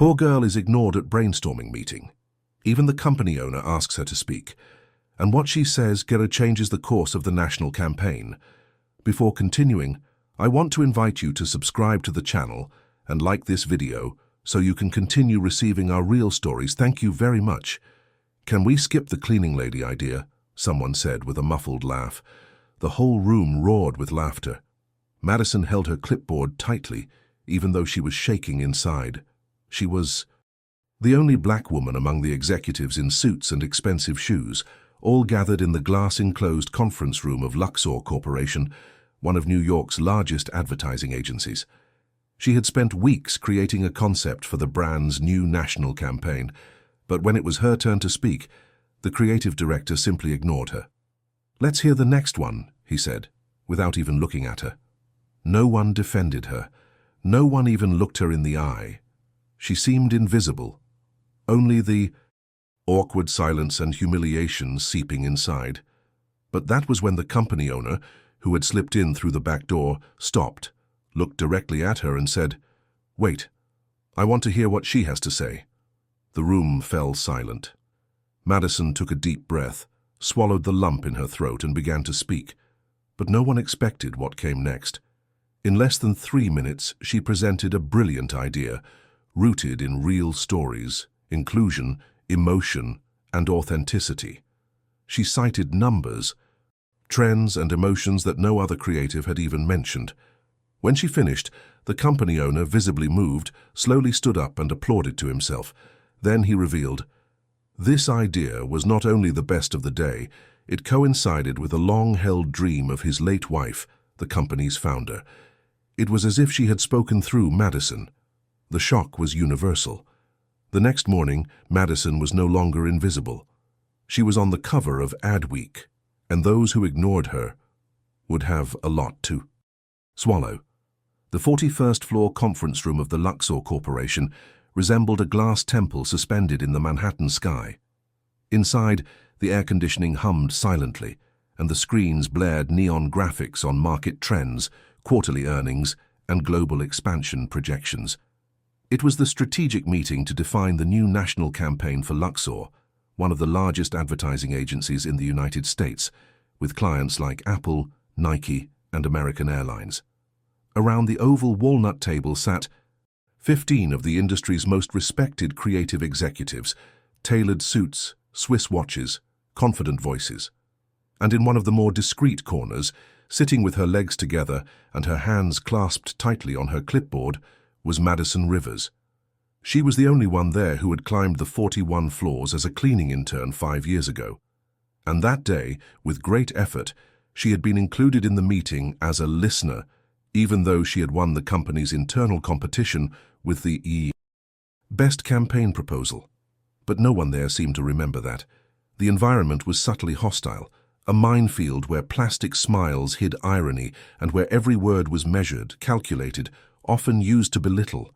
Poor girl is ignored at brainstorming meeting. Even the company owner asks her to speak, and what she says changes the course of the national campaign. Before continuing, I want to invite you to subscribe to the channel and like this video so you can continue receiving our real stories. Thank you very much. Can we skip the cleaning lady idea? Someone said with a muffled laugh. The whole room roared with laughter. Madison held her clipboard tightly, even though she was shaking inside. She was the only black woman among the executives in suits and expensive shoes, all gathered in the glass-enclosed conference room of Luxor Corporation, one of New York's largest advertising agencies. She had spent weeks creating a concept for the brand's new national campaign, but when it was her turn to speak, the creative director simply ignored her. "Let's hear the next one," he said, without even looking at her. No one defended her. No one even looked her in the eye. She seemed invisible. Only the awkward silence and humiliation seeping inside. But that was when the company owner, who had slipped in through the back door, stopped, looked directly at her and said, "Wait, I want to hear what she has to say." The room fell silent. Madison took a deep breath, swallowed the lump in her throat and began to speak, but no one expected what came next. In less than 3 minutes, she presented a brilliant idea, rooted in real stories, inclusion, emotion, and authenticity. She cited numbers, trends, and emotions that no other creative had even mentioned. When she finished, the company owner, visibly moved, slowly stood up and applauded to himself. Then he revealed, this idea was not only the best of the day, it coincided with a long-held dream of his late wife, the company's founder. It was as if she had spoken through Madison. The shock was universal. The next morning, Madison was no longer invisible. She was on the cover of Adweek, and those who ignored her would have a lot to swallow. The 41st floor conference room of the Luxor Corporation resembled a glass temple suspended in the Manhattan sky. Inside, the air conditioning hummed silently, and the screens blared neon graphics on market trends, quarterly earnings, and global expansion projections. It was the strategic meeting to define the new national campaign for Luxor, one of the largest advertising agencies in the United States, with clients like Apple, Nike, and American Airlines. Around the oval walnut table sat 15 of the industry's most respected creative executives, tailored suits, Swiss watches, confident voices. And in one of the more discreet corners, sitting with her legs together and her hands clasped tightly on her clipboard, was Madison Rivers. She was the only one there who had climbed the 41 floors as a cleaning intern 5 years ago. And that day, with great effort, she had been included in the meeting as a listener, even though she had won the company's internal competition with the best campaign proposal. But no one there seemed to remember that. The environment was subtly hostile, a minefield where plastic smiles hid irony and where every word was measured, calculated, often used to belittle.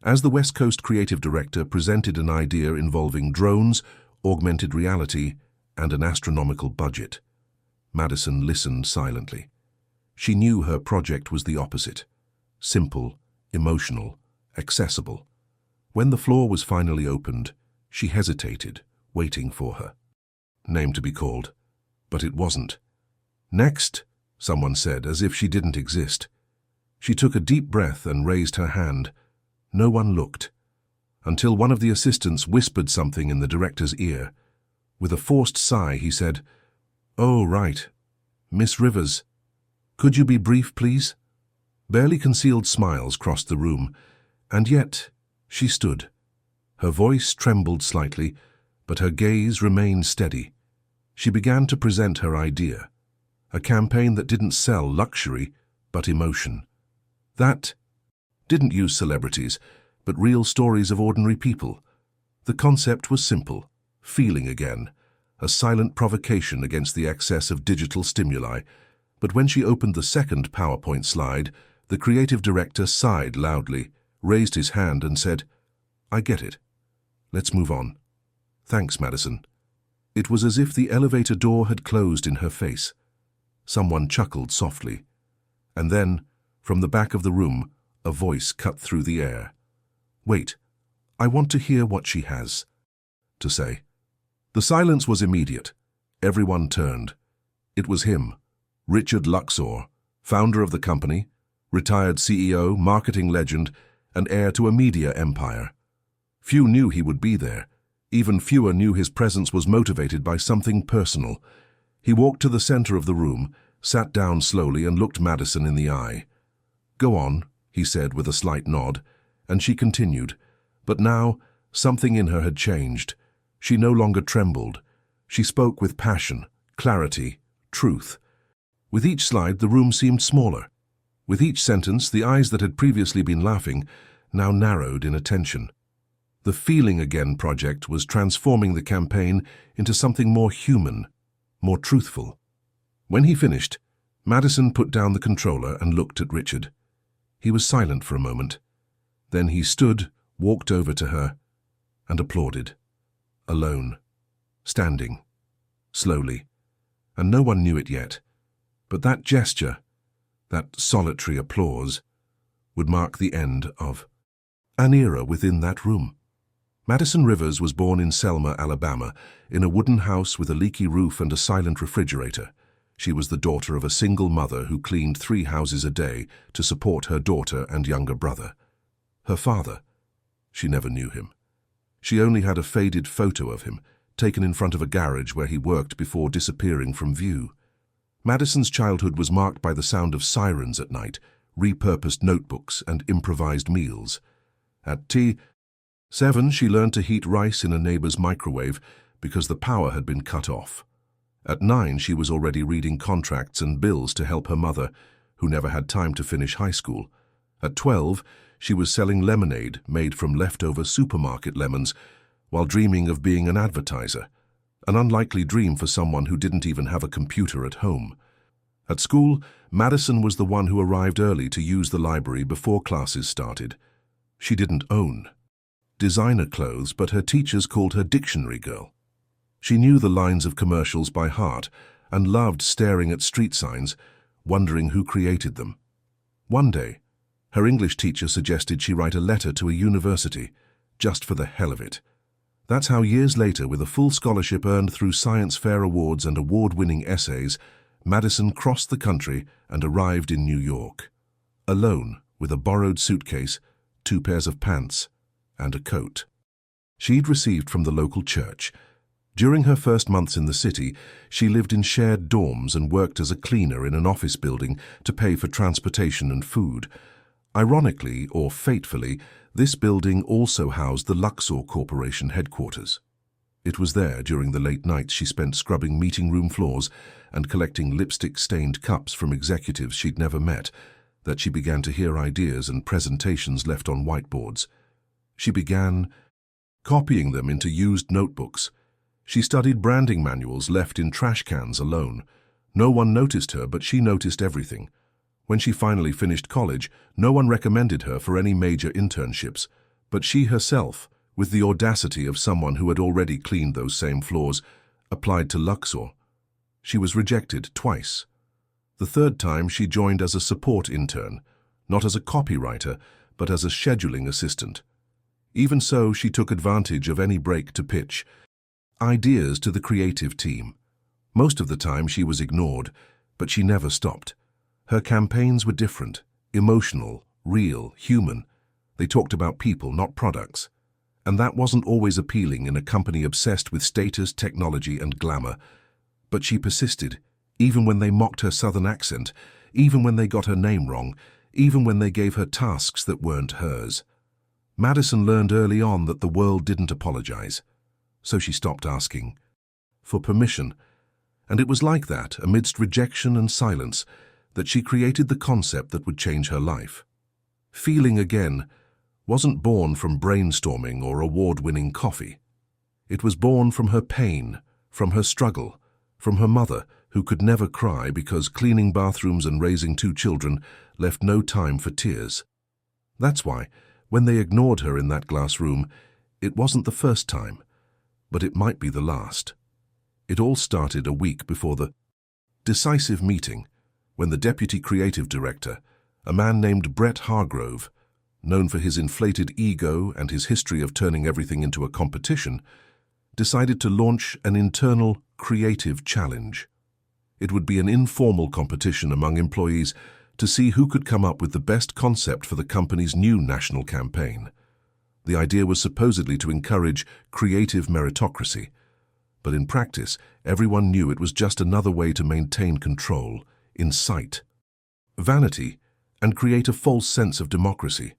As the West Coast creative director presented an idea involving drones, augmented reality, and an astronomical budget, Madison listened silently. She knew her project was the opposite: simple, emotional, accessible. When the floor was finally opened, she hesitated, waiting for her name to be called. But it wasn't. "Next," someone said, as if she didn't exist. She took a deep breath and raised her hand. No one looked, until one of the assistants whispered something in the director's ear. With a forced sigh, he said, "Oh, right. Miss Rivers. Could you be brief, please?" Barely concealed smiles crossed the room, and yet she stood. Her voice trembled slightly, but her gaze remained steady. She began to present her idea, a campaign that didn't sell luxury, but emotion. That didn't use celebrities, but real stories of ordinary people. The concept was simple: feeling again, a silent provocation against the excess of digital stimuli. But when she opened the second PowerPoint slide, the creative director sighed loudly, raised his hand and said, "I get it. Let's move on." "Thanks, Madison." It was as if the elevator door had closed in her face. Someone chuckled softly. And then, from the back of the room, a voice cut through the air. "Wait, I want to hear what she has to say. The silence was immediate. Everyone turned. It was him, Richard Luxor, founder of the company, retired CEO, marketing legend, and heir to a media empire. Few knew he would be there. Even fewer knew his presence was motivated by something personal. He walked to the center of the room, sat down slowly, and looked Madison in the eye. "Go on," he said with a slight nod, and she continued. But now, something in her had changed. She no longer trembled. She spoke with passion, clarity, truth. With each slide, the room seemed smaller. With each sentence, the eyes that had previously been laughing now narrowed in attention. The Feeling Again project was transforming the campaign into something more human, more truthful. When he finished, Madison put down the controller and looked at Richard. He was silent for a moment. Then he stood, walked over to her, and applauded. Alone, standing, slowly, and no one knew it yet. But that gesture, that solitary applause, would mark the end of an era within that room. Madison Rivers was born in Selma, Alabama, in a wooden house with a leaky roof and a silent refrigerator. She was the daughter of a single mother who cleaned 3 houses a day to support her daughter and younger brother. Her father, she never knew him. She only had a faded photo of him, taken in front of a garage where he worked before disappearing from view. Madison's childhood was marked by the sound of sirens at night, repurposed notebooks, and improvised meals. At T7, she learned to heat rice in a neighbor's microwave because the power had been cut off. At 9, she was already reading contracts and bills to help her mother, who never had time to finish high school. At 12, she was selling lemonade made from leftover supermarket lemons while dreaming of being an advertiser, an unlikely dream for someone who didn't even have a computer at home. At school, Madison was the one who arrived early to use the library before classes started. She didn't own designer clothes, but her teachers called her dictionary girl. She knew the lines of commercials by heart and loved staring at street signs, wondering who created them. One day, her English teacher suggested she write a letter to a university, just for the hell of it. That's how years later, with a full scholarship earned through science fair awards and award-winning essays, Madison crossed the country and arrived in New York. Alone, with a borrowed suitcase, 2 pairs of pants, and a coat she'd received from the local church. During her first months in the city, she lived in shared dorms and worked as a cleaner in an office building to pay for transportation and food. Ironically, or fatefully, this building also housed the Luxor Corporation headquarters. It was there, during the late nights she spent scrubbing meeting room floors and collecting lipstick-stained cups from executives she'd never met, that she began to hear ideas and presentations left on whiteboards. She began copying them into used notebooks. She studied branding manuals left in trash cans alone. No one noticed her, but she noticed everything. When she finally finished college, no one recommended her for any major internships, but she herself, with the audacity of someone who had already cleaned those same floors, applied to Luxor. She was rejected twice. The third time, she joined as a support intern, not as a copywriter, but as a scheduling assistant. Even so, she took advantage of any break to pitch ideas to the creative team. Most of the time she was ignored, but she never stopped. Her campaigns were different, emotional, real, human. They talked about people, not products. And that wasn't always appealing in a company obsessed with status, technology, and glamour. But she persisted, even when they mocked her southern accent, even when they got her name wrong, even when they gave her tasks that weren't hers. Madison learned early on that the world didn't apologize, so she stopped asking for permission. And it was like that, amidst rejection and silence, that she created the concept that would change her life. Feeling Again wasn't born from brainstorming or award-winning coffee. It was born from her pain, from her struggle, from her mother, who could never cry because cleaning bathrooms and raising 2 children left no time for tears. That's why, when they ignored her in that glass room, it wasn't the first time, but it might be the last. It all started a week before the decisive meeting, when the deputy creative director, a man named Brett Hargrove, known for his inflated ego and his history of turning everything into a competition, decided to launch an internal creative challenge. It would be an informal competition among employees to see who could come up with the best concept for the company's new national campaign. The idea was supposedly to encourage creative meritocracy, but in practice, everyone knew it was just another way to maintain control, incite vanity, and create a false sense of democracy.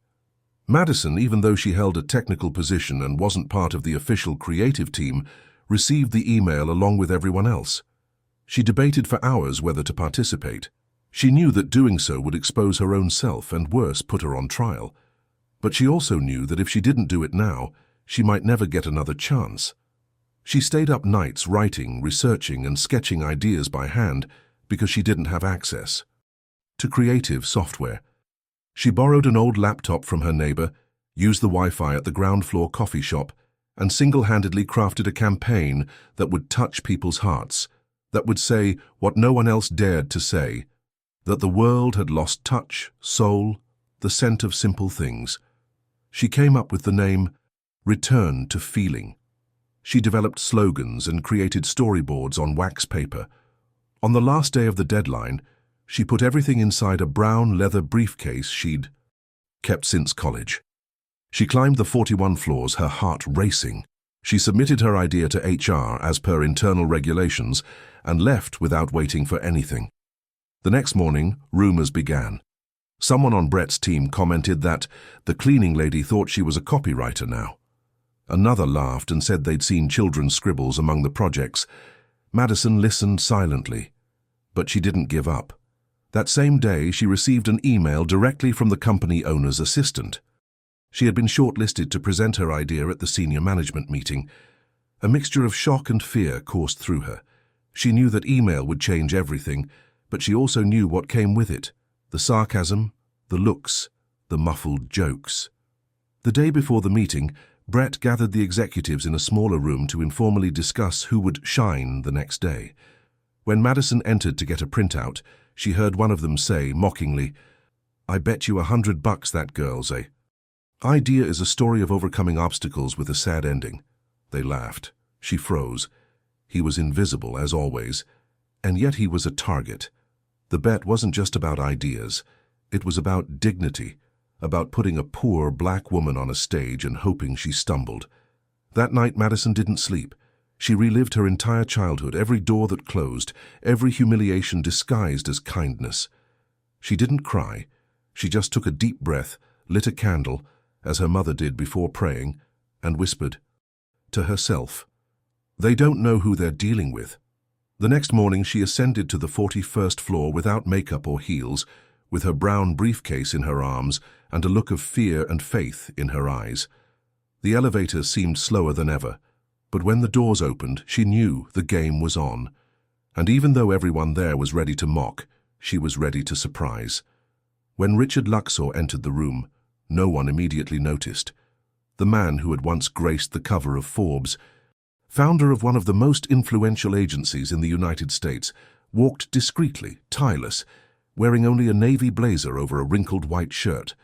Madison, even though she held a technical position and wasn't part of the official creative team, received the email along with everyone else. She debated for hours whether to participate. She knew that doing so would expose her own self and, worse, put her on trial. But she also knew that if she didn't do it now, she might never get another chance. She stayed up nights writing, researching, and sketching ideas by hand because she didn't have access to creative software. She borrowed an old laptop from her neighbor, used the Wi-Fi at the ground floor coffee shop, and single-handedly crafted a campaign that would touch people's hearts, that would say what no one else dared to say, that the world had lost touch, soul, the scent of simple things. She came up with the name Return to Feeling. She developed slogans and created storyboards on wax paper. On the last day of the deadline, she put everything inside a brown leather briefcase she'd kept since college. She climbed the 41 floors, her heart racing. She submitted her idea to HR as per internal regulations and left without waiting for anything. The next morning, rumors began. Someone on Brett's team commented that the cleaning lady thought she was a copywriter now. Another laughed and said they'd seen children's scribbles among the projects. Madison listened silently, but she didn't give up. That same day, she received an email directly from the company owner's assistant. She had been shortlisted to present her idea at the senior management meeting. A mixture of shock and fear coursed through her. She knew that email would change everything, but she also knew what came with it: the sarcasm, the looks, the muffled jokes. The day before the meeting, Brett gathered the executives in a smaller room to informally discuss who would shine the next day. When Madison entered to get a printout, she heard one of them say, mockingly, "I bet you $100 that girl's a idea is a story of overcoming obstacles with a sad ending." They laughed. She froze. He was invisible, as always, and yet he was a target. The bet wasn't just about ideas. It was about dignity, about putting a poor black woman on a stage and hoping she stumbled. That night, Madison didn't sleep. She relived her entire childhood, every door that closed, every humiliation disguised as kindness. She didn't cry. She just took a deep breath, lit a candle, as her mother did before praying, and whispered to herself, "They don't know who they're dealing with." The next morning, she ascended to the 41st floor without makeup or heels, with her brown briefcase in her arms and a look of fear and faith in her eyes. The elevator seemed slower than ever, but when the doors opened, she knew the game was on. And even though everyone there was ready to mock, she was ready to surprise. When Richard Luxor entered the room, no one immediately noticed. The man who had once graced the cover of Forbes, founder of one of the most influential agencies in the United States, walked discreetly, tireless, wearing only a navy blazer over a wrinkled white shirt.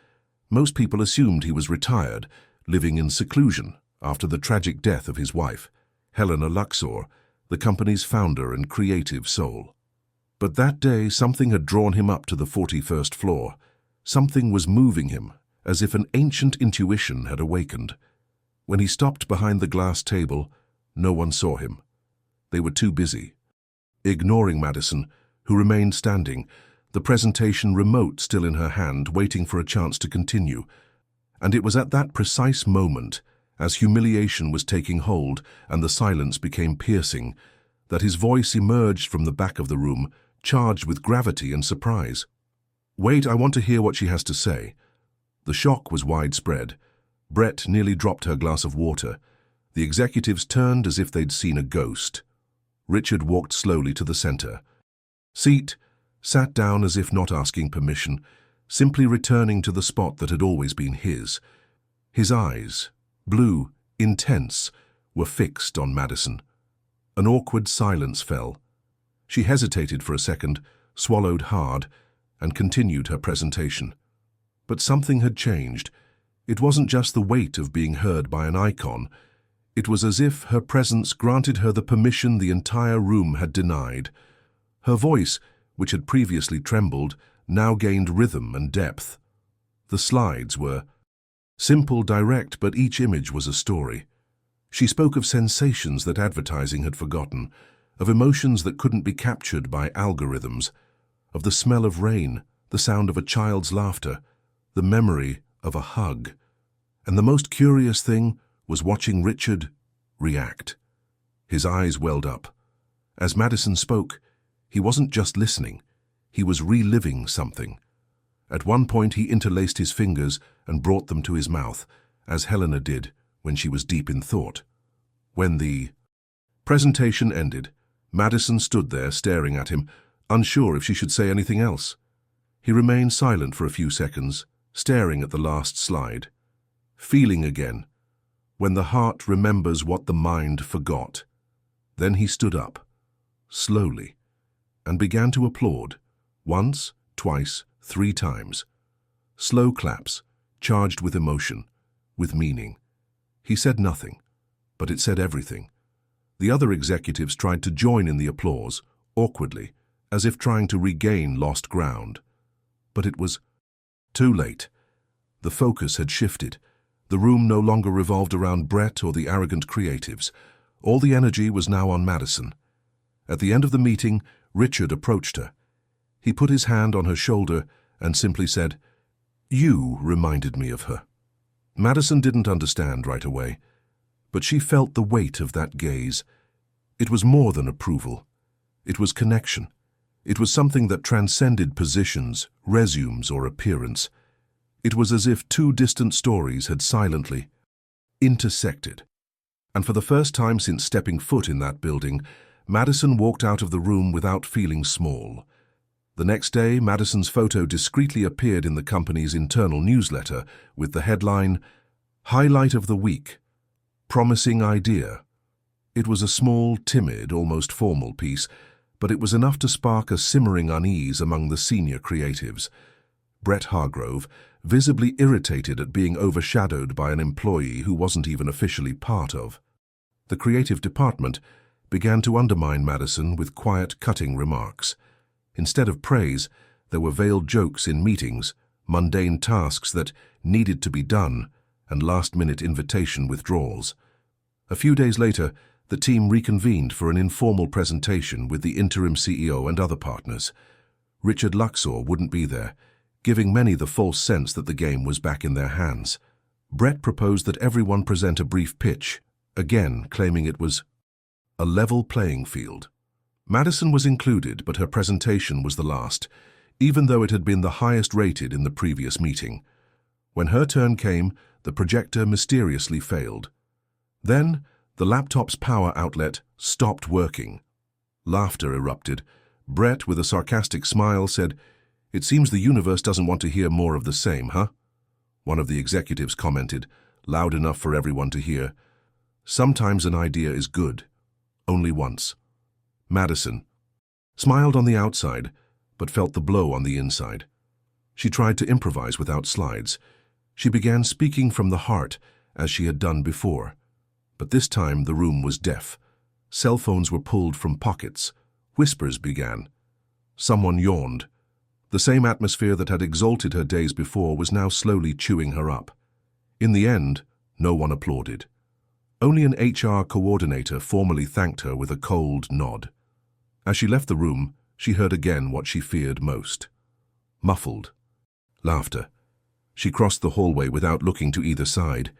Most people assumed he was retired, living in seclusion after the tragic death of his wife, Helena Luxor, the company's founder and creative soul. But that day, something had drawn him up to the 41st floor. Something was moving him, as if an ancient intuition had awakened. When he stopped behind the glass table, no one saw him. They were too busy. Ignoring Madison, who remained standing, the presentation remote still in her hand, waiting for a chance to continue. And it was at that precise moment, as humiliation was taking hold and the silence became piercing, that his voice emerged from the back of the room, charged with gravity and surprise. "Wait, I want to hear what she has to say." The shock was widespread. Brett nearly dropped her glass of water. The executives turned as if they'd seen a ghost. Richard walked slowly to the center. Sat down as if not asking permission, simply returning to the spot that had always been his. His eyes, blue, intense, were fixed on Madison. An awkward silence fell. She hesitated for a second, swallowed hard, and continued her presentation. But something had changed. It wasn't just the weight of being heard by an icon. It was as if her presence granted her the permission the entire room had denied. Her voice, which had previously trembled, now gained rhythm and depth. The slides were simple, direct, but each image was a story. She spoke of sensations that advertising had forgotten, of emotions that couldn't be captured by algorithms, of the smell of rain, the sound of a child's laughter, the memory of a hug. And the most curious thing was watching Richard react. His eyes welled up. As Madison spoke, he wasn't just listening, he was reliving something. At one point he interlaced his fingers and brought them to his mouth, as Helena did when she was deep in thought. When the presentation ended, Madison stood there staring at him, unsure if she should say anything else. He remained silent for a few seconds, staring at the last slide. Feeling again, when the heart remembers what the mind forgot. Then he stood up, slowly, and began to applaud, once, twice, 3 times. Slow claps, charged with emotion, with meaning. He said nothing, but it said everything. The other executives tried to join in the applause, awkwardly, as if trying to regain lost ground. But it was too late. The focus had shifted. The room no longer revolved around Brett or the arrogant creatives. All the energy was now on Madison. At the end of the meeting, Richard approached her. He put his hand on her shoulder and simply said, "You reminded me of her." Madison didn't understand right away, but she felt the weight of that gaze. It was more than approval. It was connection. It was something that transcended positions, resumes, or appearance. It was as if 2 distant stories had silently intersected. And for the first time since stepping foot in that building, Madison walked out of the room without feeling small. The next day, Madison's photo discreetly appeared in the company's internal newsletter with the headline, "Highlight of the Week, Promising Idea." It was a small, timid, almost formal piece, but it was enough to spark a simmering unease among the senior creatives. Brett Hargrove, visibly irritated at being overshadowed by an employee who wasn't even officially part of the creative department, began to undermine Madison with quiet, cutting remarks. Instead of praise, there were veiled jokes in meetings, mundane tasks that needed to be done, and last-minute invitation withdrawals. A few days later, the team reconvened for an informal presentation with the interim CEO and other partners. Richard Luxor wouldn't be there, giving many the false sense that the game was back in their hands. Brett proposed that everyone present a brief pitch, again claiming it was a level playing field. Madison was included, but her presentation was the last, even though it had been the highest rated in the previous meeting. When her turn came, the projector mysteriously failed. Then, the laptop's power outlet stopped working. Laughter erupted. Brett, with a sarcastic smile, said, "It seems the universe doesn't want to hear more of the same, huh?" One of the executives commented, loud enough for everyone to hear, "Sometimes an idea is good. Only once." Madison smiled on the outside, but felt the blow on the inside. She tried to improvise without slides. She began speaking from the heart, as she had done before. But this time the room was deaf. Cell phones were pulled from pockets. Whispers began. Someone yawned. The same atmosphere that had exalted her days before was now slowly chewing her up. In the end, no one applauded. Only an HR coordinator formally thanked her with a cold nod. As she left the room, she heard again what she feared most. Muffled laughter. She crossed the hallway without looking to either side.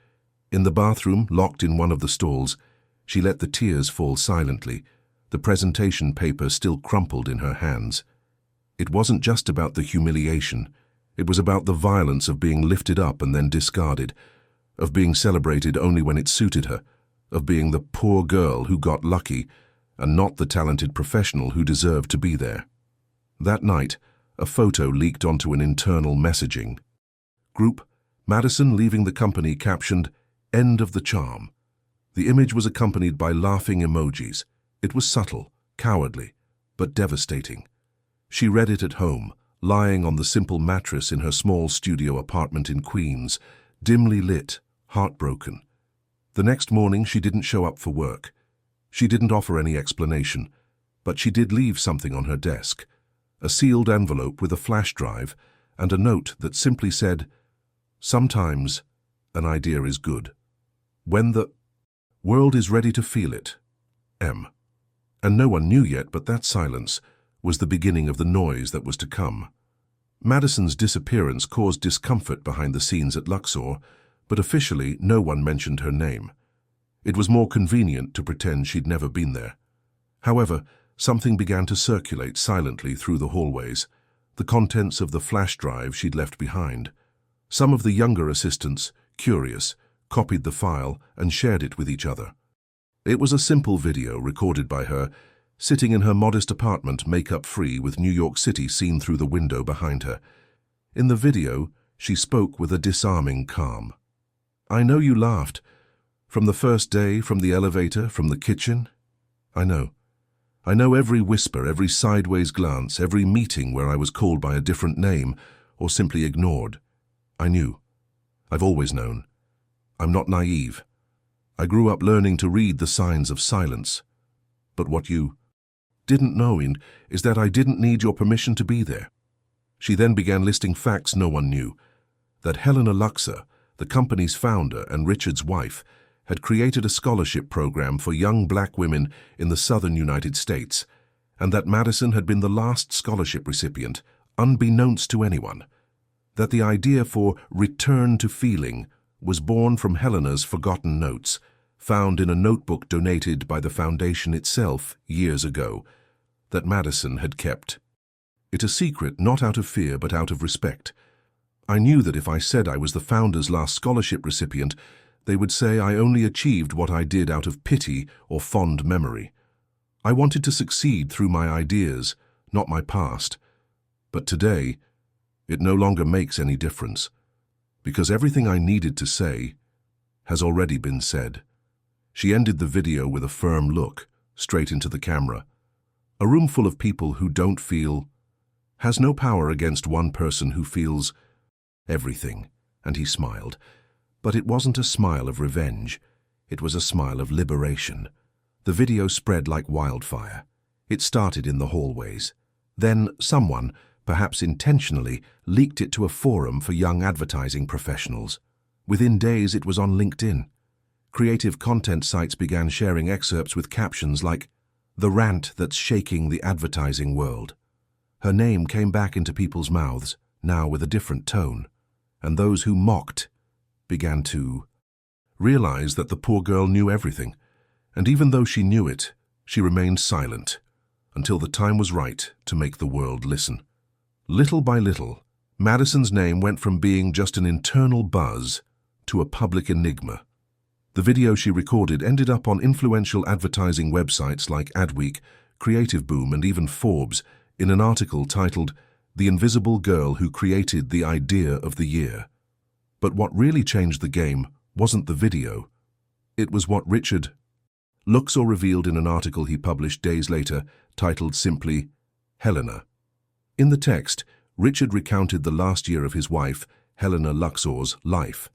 In the bathroom, locked in one of the stalls, she let the tears fall silently, the presentation paper still crumpled in her hands. It wasn't just about the humiliation. It was about the violence of being lifted up and then discarded, of being celebrated only when it suited her, of being the poor girl who got lucky and not the talented professional who deserved to be there. That night, a photo leaked onto an internal messaging group. Madison leaving the company captioned, "End of the charm." The image was accompanied by laughing emojis. It was subtle, cowardly, but devastating. She read it at home, lying on the simple mattress in her small studio apartment in Queens, dimly lit, heartbroken. The next morning she didn't show up for work. She didn't offer any explanation, but she did leave something on her desk, a sealed envelope with a flash drive and a note that simply said, "Sometimes an idea is good. When the world is ready to feel it, M." And no one knew yet, but that silence was the beginning of the noise that was to come. Madison's disappearance caused discomfort behind the scenes at Luxor, but officially no one mentioned her name. It was more convenient to pretend she'd never been there. However, something began to circulate silently through the hallways, the contents of the flash drive she'd left behind. Some of the younger assistants, curious, copied the file and shared it with each other. It was a simple video recorded by her, sitting in her modest apartment, makeup-free, with New York City seen through the window behind her. In the video, she spoke with a disarming calm. "I know you laughed. From the first day, from the elevator, from the kitchen. I know. I know every whisper, every sideways glance, every meeting where I was called by a different name or simply ignored. I knew. I've always known. I'm not naive. I grew up learning to read the signs of silence. But what you didn't know is that I didn't need your permission to be there." She then began listing facts no one knew. That Helena Luxor, the company's founder and Richard's wife, had created a scholarship program for young black women in the southern United States, and that Madison had been the last scholarship recipient, unbeknownst to anyone. That the idea for return to feeling was born from Helena's forgotten notes, found in a notebook donated by the foundation itself years ago, that Madison had kept. It a secret not out of fear but out of respect. I knew that if I said I was the founder's last scholarship recipient, they would say I only achieved what I did out of pity or fond memory. I wanted to succeed through my ideas, not my past. But today, it no longer makes any difference, because everything I needed to say has already been said. She ended the video with a firm look, straight into the camera. A room full of people who don't feel has no power against one person who feels everything, and he smiled. But it wasn't a smile of revenge. It was a smile of liberation. The video spread like wildfire. It started in the hallways. Then someone, perhaps intentionally, leaked it to a forum for young advertising professionals. Within days, it was on LinkedIn. Creative content sites began sharing excerpts with captions like, "The rant that's shaking the advertising world." Her name came back into people's mouths, now with a different tone, and those who mocked began to realize that the poor girl knew everything, and even though she knew it, she remained silent until the time was right to make the world listen. Little by little, Madison's name went from being just an internal buzz to a public enigma. The video she recorded ended up on influential advertising websites like Adweek, Creative Boom, and even Forbes in an article titled "The Invisible Girl Who Created the Idea of the Year." But what really changed the game wasn't the video. It was what Richard Luxor revealed in an article he published days later, titled simply, "Helena." In the text, Richard recounted the last year of his wife, Helena Luxor's, life.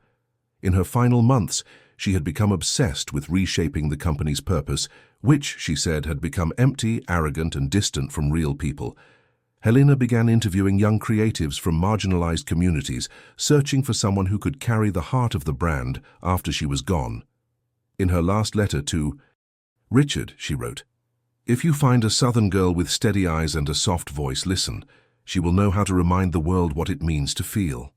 In her final months, she had become obsessed with reshaping the company's purpose, which, she said, had become empty, arrogant, and distant from real people. Helena began interviewing young creatives from marginalized communities, searching for someone who could carry the heart of the brand after she was gone. In her last letter to Richard, she wrote, "If you find a Southern girl with steady eyes and a soft voice, listen. She will know how to remind the world what it means to feel."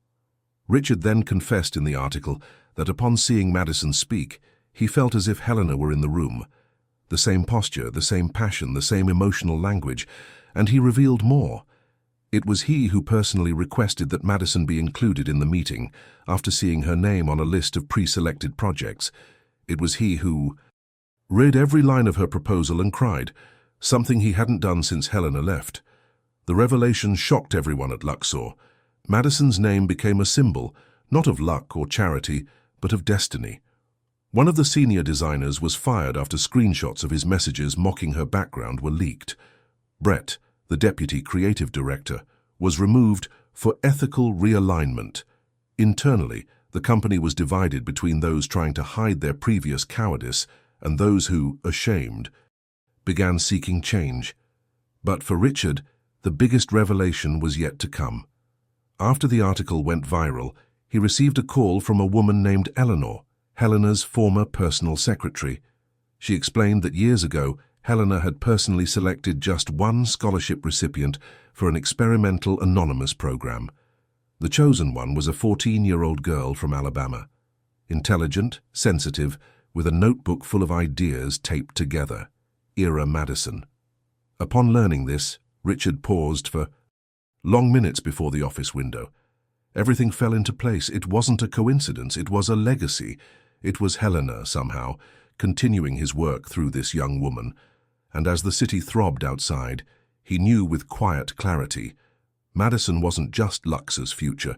Richard then confessed in the article that upon seeing Madison speak, he felt as if Helena were in the room. The same posture, the same passion, the same emotional language, and he revealed more. It was he who personally requested that Madison be included in the meeting after seeing her name on a list of pre-selected projects. It was he who read every line of her proposal and cried, something he hadn't done since Helena left. The revelation shocked everyone at Luxor. Madison's name became a symbol, not of luck or charity, but of destiny. One of the senior designers was fired after screenshots of his messages mocking her background were leaked. Brett, the deputy creative director, was removed for ethical realignment. Internally, The company was divided between those trying to hide their previous cowardice and those who, ashamed, began seeking change. But for Richard, the biggest revelation was yet to come. After the article went viral, he received a call from a woman named Eleanor, Helena's former personal secretary. She explained that years ago, Helena had personally selected just one scholarship recipient for an experimental anonymous program. The chosen one was a 14-year-old girl from Alabama. Intelligent, sensitive, with a notebook full of ideas taped together. Ira Madison. Upon learning this, Richard paused for long minutes before the office window. Everything fell into place. It wasn't a coincidence, it was a legacy. It was Helena, somehow, continuing his work through this young woman. And as the city throbbed outside, he knew with quiet clarity, Madison wasn't just Luxor's future.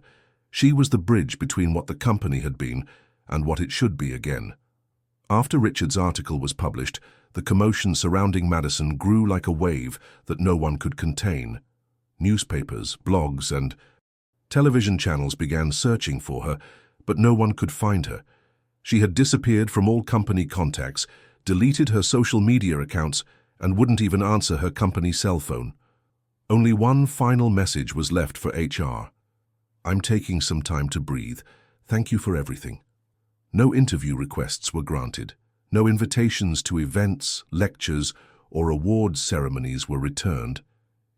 She was the bridge between what the company had been and what it should be again. After Richard's article was published, the commotion surrounding Madison grew like a wave that no one could contain. Newspapers, blogs, and television channels began searching for her, but no one could find her. She had disappeared from all company contacts, deleted her social media accounts, and wouldn't even answer her company cell phone. Only one final message was left for HR. "I'm taking some time to breathe. Thank you for everything." No interview requests were granted. No invitations to events, lectures, or awards ceremonies were returned.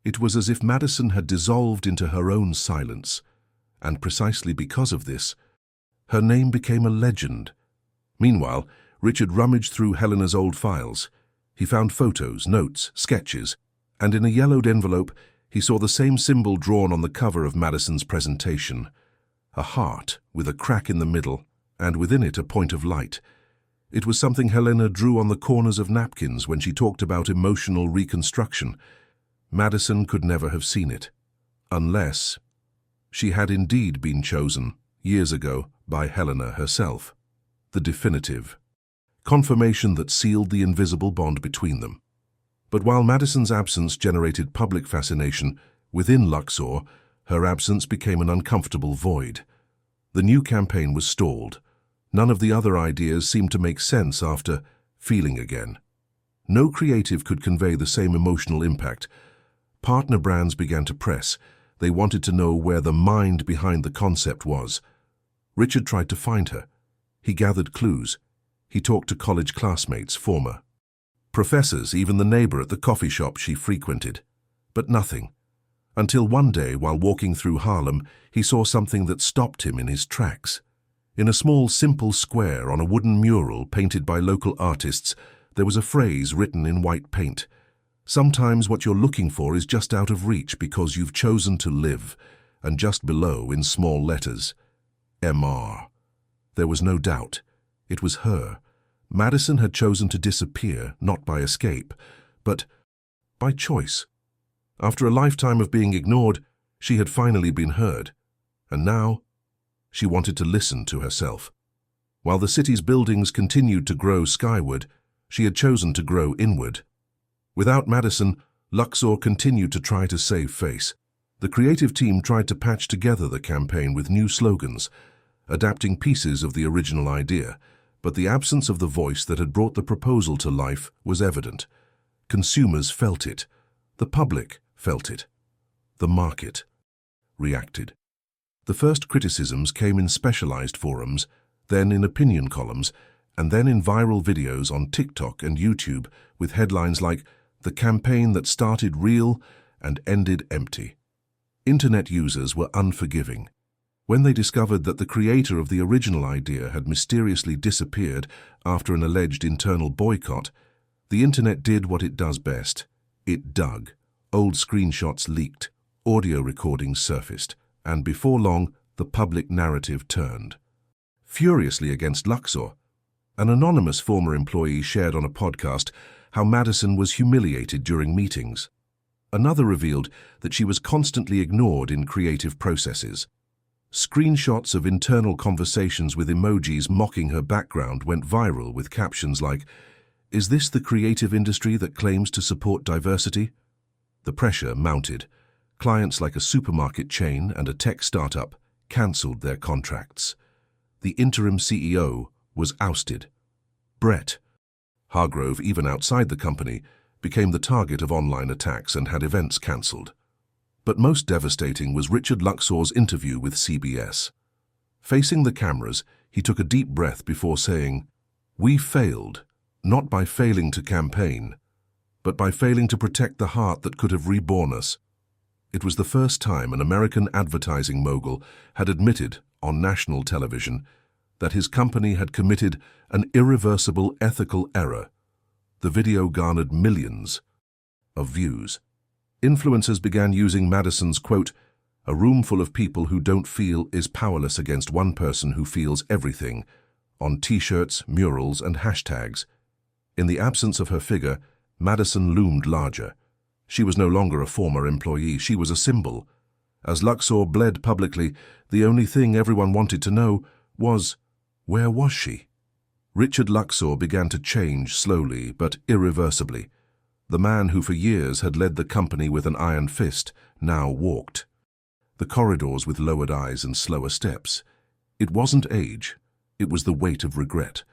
It was as if Madison had dissolved into her own silence, and precisely because of this, her name became a legend. Meanwhile, Richard rummaged through Helena's old files. He found photos, notes, sketches, and in a yellowed envelope, he saw the same symbol drawn on the cover of Madison's presentation. A heart with a crack in the middle, and within it a point of light. It was something Helena drew on the corners of napkins when she talked about emotional reconstruction. Madison could never have seen it, unless she had indeed been chosen, years ago, by Helena herself. The definitive confirmation that sealed the invisible bond between them. But while Madison's absence generated public fascination, within Luxor, her absence became an uncomfortable void. The new campaign was stalled. None of the other ideas seemed to make sense after feeling again. No creative could convey the same emotional impact. Partner brands began to press. They wanted to know where the mind behind the concept was. Richard tried to find her. He gathered clues. He talked to college classmates, former professors, even the neighbor at the coffee shop she frequented. But nothing. Until one day, while walking through Harlem, he saw something that stopped him in his tracks. In a small, simple square on a wooden mural painted by local artists, there was a phrase written in white paint. "Sometimes what you're looking for is just out of reach because you've chosen to live," and just below, in small letters, MR. There was no doubt. It was her. Madison had chosen to disappear, not by escape, but by choice. After a lifetime of being ignored, she had finally been heard. And now, she wanted to listen to herself. While the city's buildings continued to grow skyward, she had chosen to grow inward. Without Madison, Luxor continued to try to save face. The creative team tried to patch together the campaign with new slogans, adapting pieces of the original idea, but the absence of the voice that had brought the proposal to life was evident. Consumers felt it. The public felt it. The market reacted. The first criticisms came in specialized forums, then in opinion columns, and then in viral videos on TikTok and YouTube with headlines like "The campaign that started real and ended empty." Internet users were unforgiving. When they discovered that the creator of the original idea had mysteriously disappeared after an alleged internal boycott, the internet did what it does best. It dug. Old screenshots leaked, audio recordings surfaced, and before long, the public narrative turned. Furiously against Luxor, an anonymous former employee shared on a podcast how Madison was humiliated during meetings. Another revealed that she was constantly ignored in creative processes. Screenshots of internal conversations with emojis mocking her background went viral with captions like, "Is this the creative industry that claims to support diversity?" The pressure mounted. Clients like a supermarket chain and a tech startup cancelled their contracts. The interim CEO was ousted. Brett Hargrove, even outside the company, became the target of online attacks and had events cancelled. But most devastating was Richard Luxor's interview with CBS. Facing the cameras, he took a deep breath before saying, "We failed, not by failing to campaign, but by failing to protect the heart that could have reborn us." It was the first time an American advertising mogul had admitted on national television that his company had committed an irreversible ethical error. The video garnered millions of views. Influencers began using Madison's quote, "A room full of people who don't feel is powerless against one person who feels everything," on t-shirts, murals, and hashtags. In the absence of her figure, Madison loomed larger. She was no longer a former employee, she was a symbol. As Luxor bled publicly, the only thing everyone wanted to know was, where was she? Richard Luxor began to change slowly but irreversibly. The man who for years had led the company with an iron fist now walked the corridors with lowered eyes and slower steps. It wasn't age, it was the weight of regret.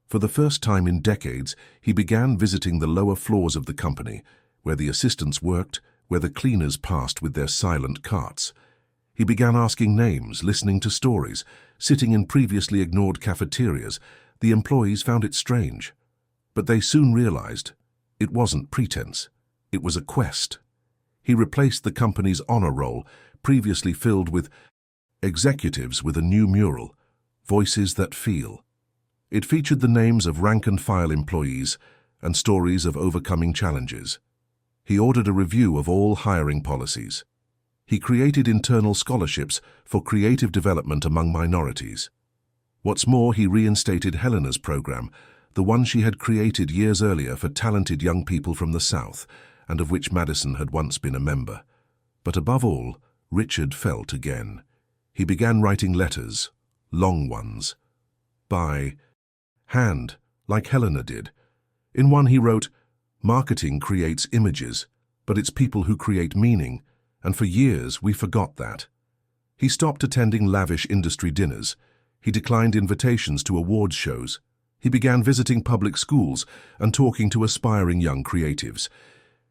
For the first time in decades, he began visiting the lower floors of the company, where the assistants worked, where the cleaners passed with their silent carts. He began asking names, listening to stories, sitting in previously ignored cafeterias. The employees found it strange, but they soon realized it wasn't pretense, it was a quest. He replaced the company's honor roll, previously filled with executives, with a new mural, Voices That Feel. It featured the names of rank-and-file employees and stories of overcoming challenges. He ordered a review of all hiring policies. He created internal scholarships for creative development among minorities. What's more, he reinstated Helena's program, the one she had created years earlier for talented young people from the South, and of which Madison had once been a member. But above all, Richard felt again. He began writing letters, long ones, by hand, like Helena did. In one he wrote, "Marketing creates images, but it's people who create meaning, and for years we forgot that." He stopped attending lavish industry dinners. He declined invitations to awards shows. He began visiting public schools and talking to aspiring young creatives.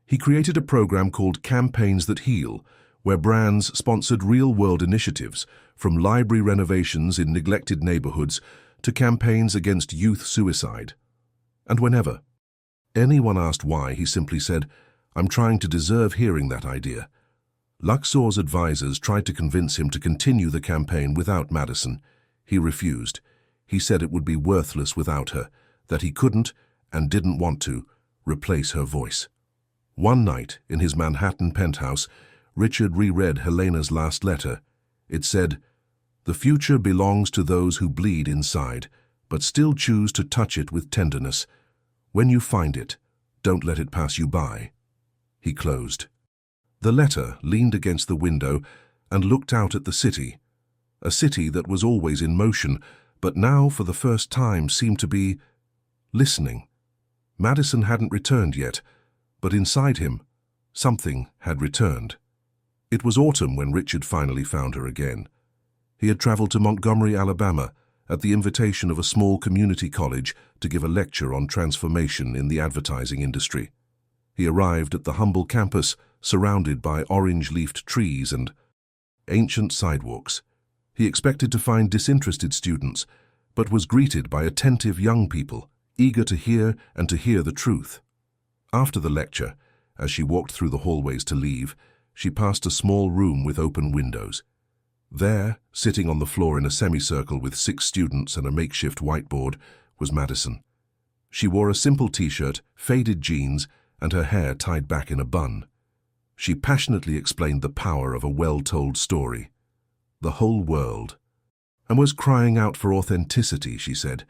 He created a program called Campaigns That Heal, where brands sponsored real-world initiatives, from library renovations in neglected neighborhoods to campaigns against youth suicide. And whenever anyone asked why, he simply said, "I'm trying to deserve hearing that idea." Luxor's advisors tried to convince him to continue the campaign without Madison. He refused. He said it would be worthless without her, that he couldn't, and didn't want to, replace her voice. One night, in his Manhattan penthouse, Richard reread Helena's last letter. It said, "The future belongs to those who bleed inside, but still choose to touch it with tenderness. When you find it, don't let it pass you by." He closed. The letter leaned against the window and looked out at the city, a city that was always in motion, but now for the first time seemed to be listening. Madison hadn't returned yet, but inside him, something had returned. It was autumn when Richard finally found her again. He had traveled to Montgomery, Alabama, at the invitation of a small community college to give a lecture on transformation in the advertising industry. He arrived at the humble campus, surrounded by orange-leafed trees and ancient sidewalks. He expected to find disinterested students, but was greeted by attentive young people, eager to hear and to hear the truth. After the lecture, as she walked through the hallways to leave, she passed a small room with open windows. There, sitting on the floor in a semicircle with 6 students and a makeshift whiteboard, was Madison. She wore a simple t-shirt, faded jeans, and her hair tied back in a bun. She passionately explained the power of a well-told story, the whole world, and was crying out for authenticity, she said.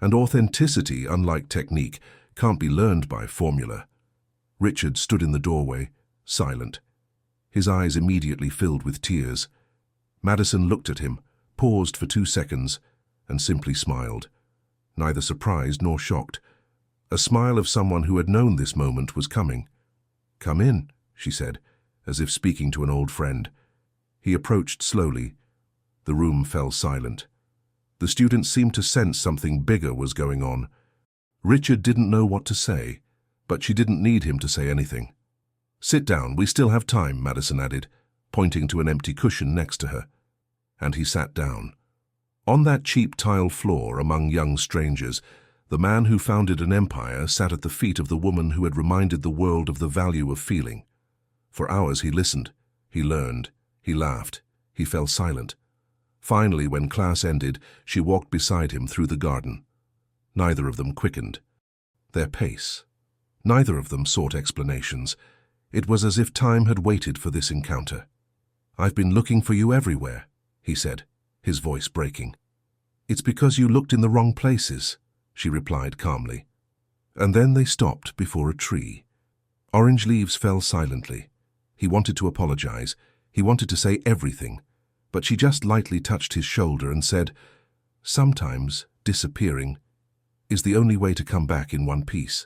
And authenticity, unlike technique, can't be learned by formula. Richard stood in the doorway, silent. His eyes immediately filled with tears. Madison looked at him, paused for 2 seconds, and simply smiled, neither surprised nor shocked. A smile of someone who had known this moment was coming. "Come in," she said, as if speaking to an old friend. He approached slowly. The room fell silent. The students seemed to sense something bigger was going on. Richard didn't know what to say, but she didn't need him to say anything. "Sit down, we still have time," Madison added, pointing to an empty cushion next to her. And he sat down. On that cheap tile floor among young strangers, the man who founded an empire sat at the feet of the woman who had reminded the world of the value of feeling. For hours he listened, he learned, he laughed, he fell silent. Finally, when class ended, she walked beside him through the garden. Neither of them quickened their pace. Neither of them sought explanations. It was as if time had waited for this encounter. "I've been looking for you everywhere," he said, his voice breaking. "It's because you looked in the wrong places," she replied calmly. And then they stopped before a tree. Orange leaves fell silently. He wanted to apologize. He wanted to say everything. But she just lightly touched his shoulder and said, "Sometimes disappearing is the only way to come back in one piece."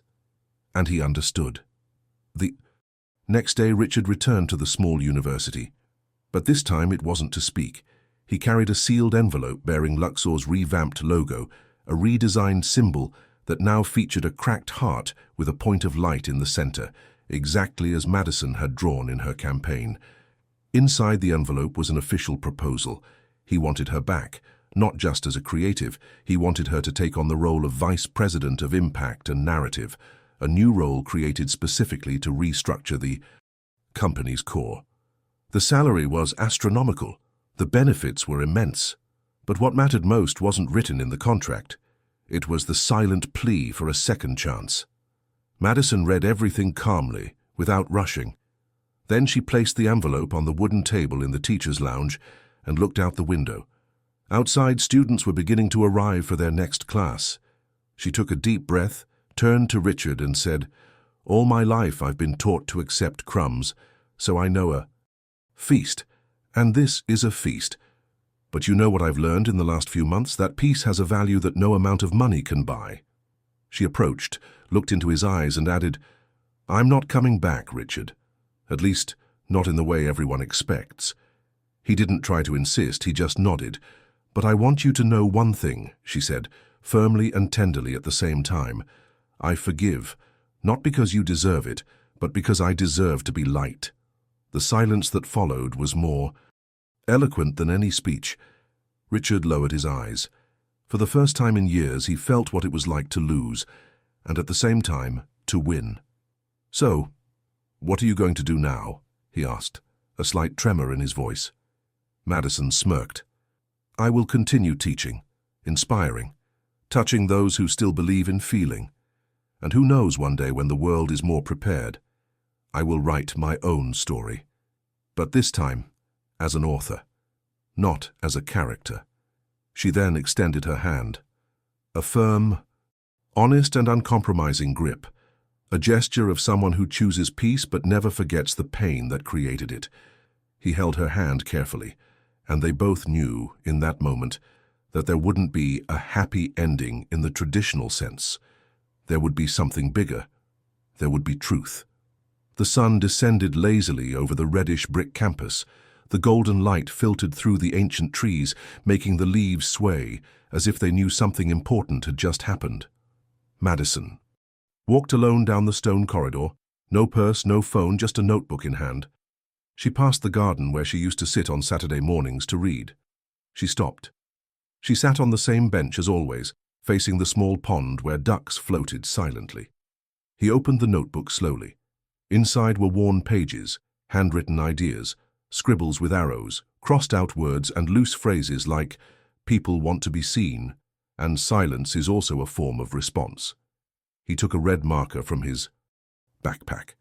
And he understood. The next day Richard returned to the small university. But this time it wasn't to speak. He carried a sealed envelope bearing Luxor's revamped logo, a redesigned symbol that now featured a cracked heart with a point of light in the center, exactly as Madison had drawn in her campaign. Inside the envelope was an official proposal. He wanted her back, not just as a creative. He wanted her to take on the role of vice president of impact and narrative, a new role created specifically to restructure the company's core. The salary was astronomical. The benefits were immense. But what mattered most wasn't written in the contract. It was the silent plea for a second chance. Madison read everything calmly, without rushing. Then she placed the envelope on the wooden table in the teacher's lounge and looked out the window. Outside, students were beginning to arrive for their next class. She took a deep breath, turned to Richard and said, "All my life I've been taught to accept crumbs, so I know a feast, and this is a feast. But you know what I've learned in the last few months? That peace has a value that no amount of money can buy." She approached, looked into his eyes and added, "I'm not coming back, Richard. At least, not in the way everyone expects." He didn't try to insist, he just nodded. "But I want you to know one thing," she said, firmly and tenderly at the same time. "I forgive, not because you deserve it, but because I deserve to be liked." The silence that followed was more eloquent than any speech. Richard lowered his eyes. For the first time in years, he felt what it was like to lose, and at the same time, to win. "So, what are you going to do now?" he asked, a slight tremor in his voice. Madison smirked. "I will continue teaching, inspiring, touching those who still believe in feeling. And who knows, one day when the world is more prepared, I will write my own story. But this time, as an author, not as a character." She then extended her hand. A firm, honest and uncompromising grip, a gesture of someone who chooses peace but never forgets the pain that created it. He held her hand carefully, and they both knew, in that moment, that there wouldn't be a happy ending in the traditional sense. There would be something bigger. There would be truth. The sun descended lazily over the reddish brick campus. The golden light filtered through the ancient trees, making the leaves sway, as if they knew something important had just happened. Madison walked alone down the stone corridor, no purse, no phone, just a notebook in hand. She passed the garden where she used to sit on Saturday mornings to read. She stopped. She sat on the same bench as always, facing the small pond where ducks floated silently. He opened the notebook slowly. Inside were worn pages, handwritten ideas, scribbles with arrows, crossed-out words and loose phrases like, "People want to be seen," and "Silence is also a form of response." He took a red marker from his backpack.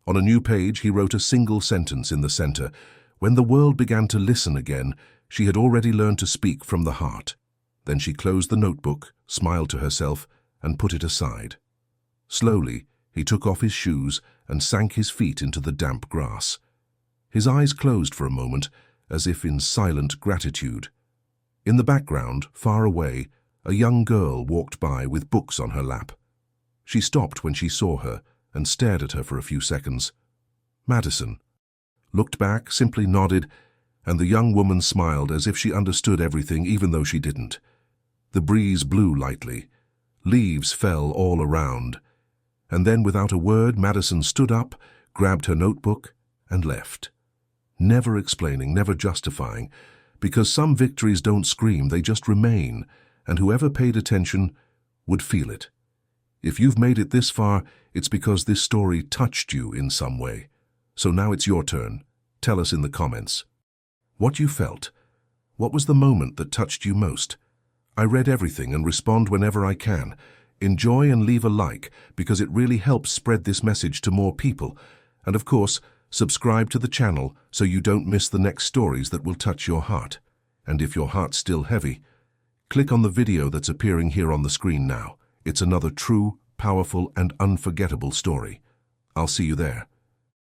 On a new page, he wrote a single sentence in the center. When the world began to listen again, she had already learned to speak from the heart. Then she closed the notebook, smiled to herself, and put it aside. Slowly, he took off his shoes and sank his feet into the damp grass. His eyes closed for a moment, as if in silent gratitude. In the background, far away, a young girl walked by with books on her lap. She stopped when she saw her and stared at her for a few seconds. Madison looked back, simply nodded, and the young woman smiled as if she understood everything even though she didn't. The breeze blew lightly. Leaves fell all around. And then, without a word, Madison stood up, grabbed her notebook, and left. Never explaining, never justifying, because some victories don't scream, they just remain, and whoever paid attention would feel it. If you've made it this far, it's because this story touched you in some way. So now it's your turn. Tell us in the comments what you felt. What was the moment that touched you most? I read everything and respond whenever I can. Enjoy and leave a like, because it really helps spread this message to more people. And of course, subscribe to the channel so you don't miss the next stories that will touch your heart. And if your heart's still heavy, click on the video that's appearing here on the screen now. It's another true, powerful, and unforgettable story. I'll see you there.